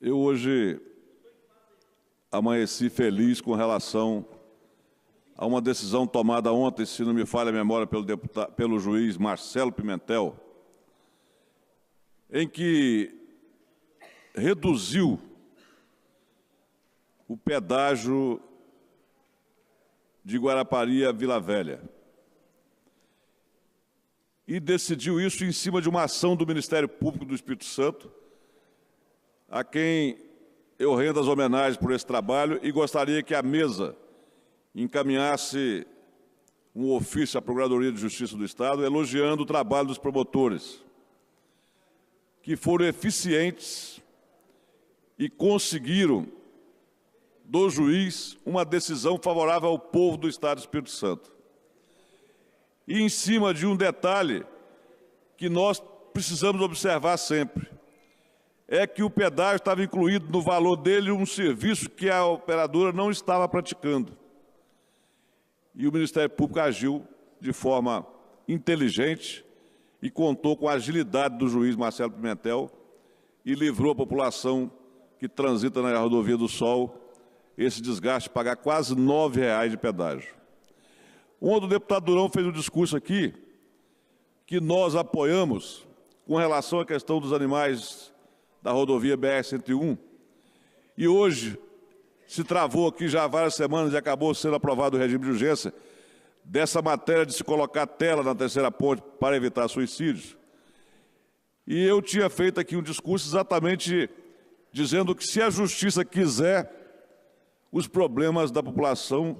Eu hoje amanheci feliz com relação a uma decisão tomada ontem, se não me falha a memória, pelo juiz Marcelo Pimentel, em que reduziu o pedágio de Guarapari a Vila Velha. E decidiu isso em cima de uma ação do Ministério Público do Espírito Santo, a quem eu rendo as homenagens por esse trabalho e gostaria que a mesa encaminhasse um ofício à Procuradoria de Justiça do Estado elogiando o trabalho dos promotores, que foram eficientes e conseguiram do juiz uma decisão favorável ao povo do Estado do Espírito Santo. E em cima de um detalhe que nós precisamos observar sempre, é que o pedágio estava incluído no valor dele um serviço que a operadora não estava praticando. E o Ministério Público agiu de forma inteligente e contou com a agilidade do juiz Marcelo Pimentel e livrou a população que transita na Rodovia do Sol esse desgaste de pagar quase R$ 9,00 de pedágio. Ontem o deputado Durão fez um discurso aqui que nós apoiamos com relação à questão dos animais da rodovia BR-101, e hoje se travou aqui já há várias semanas e acabou sendo aprovado o regime de urgência dessa matéria de se colocar tela na terceira ponte para evitar suicídios. E eu tinha feito aqui um discurso exatamente dizendo que se a Justiça quiser, os problemas da população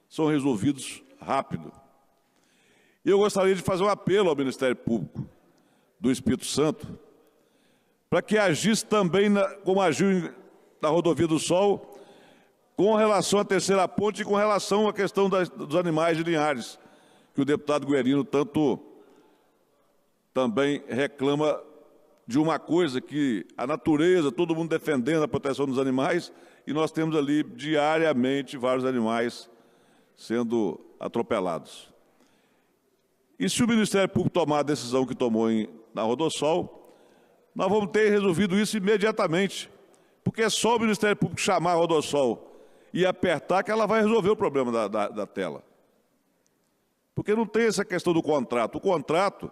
são resolvidos rápido. Eu gostaria de fazer um apelo ao Ministério Público do Espírito Santo para que agisse também, como agiu na Rodovia do Sol, com relação à terceira ponte e com relação à questão dos animais de Linhares, que o deputado Guerino tanto também reclama de uma coisa que a natureza, todo mundo defendendo a proteção dos animais, e nós temos ali diariamente vários animais sendo atropelados. E se o Ministério Público tomar a decisão que tomou na Rodossol, nós vamos ter resolvido isso imediatamente, porque é só o Ministério Público chamar a Rodossol e apertar que ela vai resolver o problema da tela. Porque não tem essa questão do contrato. O contrato,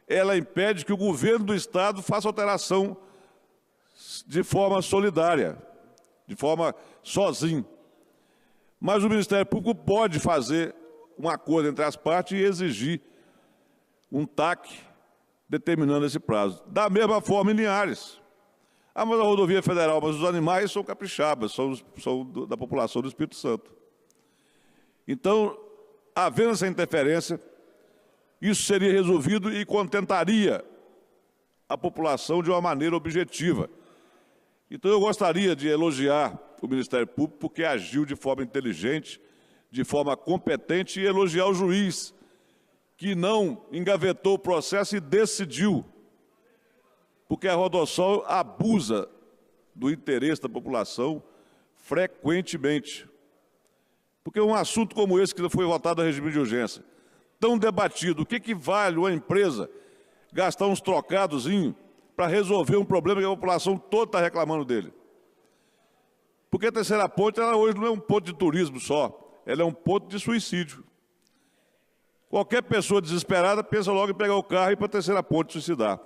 ela impede que o governo do Estado faça alteração de forma solidária, de forma sozinho. Mas o Ministério Público pode fazer um acordo entre as partes e exigir um TAC determinando esse prazo. Da mesma forma em Linhares. Ah, mas a rodovia federal, mas os animais são capixabas, são da população do Espírito Santo. Então, havendo essa interferência, isso seria resolvido e contentaria a população de uma maneira objetiva. Então, eu gostaria de elogiar o Ministério Público porque agiu de forma inteligente, de forma competente, e elogiar o juiz, que não engavetou o processo e decidiu, porque a Rodossol abusa do interesse da população frequentemente. Porque um assunto como esse que foi votado a regime de urgência, tão debatido, o que vale uma empresa gastar uns trocadozinhos para resolver um problema que a população toda está reclamando dele? Porque a terceira ponte, ela hoje não é um ponto de turismo só, ela é um ponto de suicídio. Qualquer pessoa desesperada pensa logo em pegar o carro e ir para a terceira ponte e suicidar.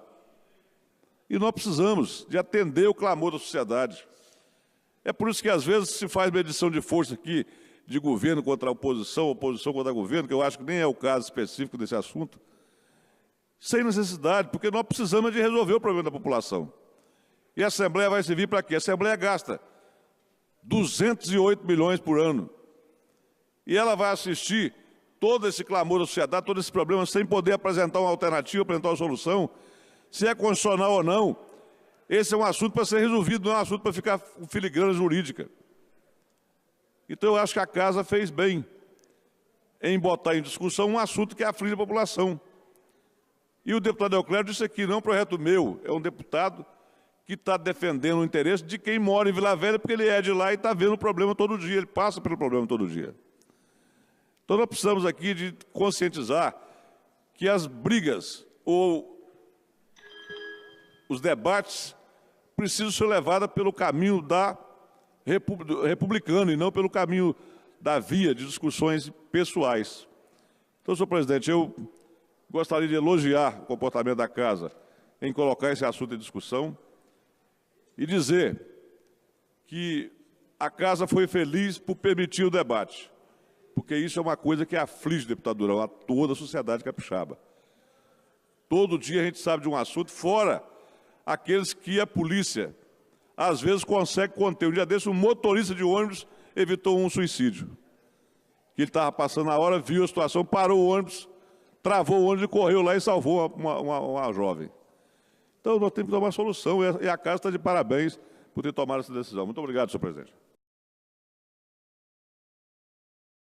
E nós precisamos de atender o clamor da sociedade. É por isso que, às vezes, se faz medição de força aqui, de governo contra a oposição, oposição contra o governo, que eu acho que nem é o caso específico desse assunto, sem necessidade, porque nós precisamos de resolver o problema da população. E a Assembleia vai servir para quê? A Assembleia gasta 208 milhões por ano. E ela vai assistir todo esse clamor da sociedade, todo esse problema, sem poder apresentar uma alternativa, apresentar uma solução, se é constitucional ou não. Esse é um assunto para ser resolvido, não é um assunto para ficar filigrana jurídica. Então, eu acho que a Casa fez bem em botar em discussão um assunto que aflige a população. E o deputado Euclério disse aqui, não é um projeto meu, é um deputado que está defendendo o interesse de quem mora em Vila Velha, porque ele é de lá e está vendo o problema todo dia, ele passa pelo problema todo dia. Então, nós precisamos aqui de conscientizar que as brigas ou os debates precisam ser levadas pelo caminho republicano e não pelo caminho da via de discussões pessoais. Então, senhor presidente, eu gostaria de elogiar o comportamento da Casa em colocar esse assunto em discussão e dizer que a Casa foi feliz por permitir o debate, porque isso é uma coisa que aflige, deputado Durão, a toda a sociedade capixaba. Todo dia a gente sabe de um assunto, fora aqueles que a polícia, às vezes, consegue conter. Um dia desse, um motorista de ônibus evitou um suicídio. Ele estava passando a hora, viu a situação, parou o ônibus, travou o ônibus e correu lá e salvou uma jovem. Então, nós temos que tomar uma solução, e a Casa está de parabéns por ter tomado essa decisão. Muito obrigado, senhor presidente.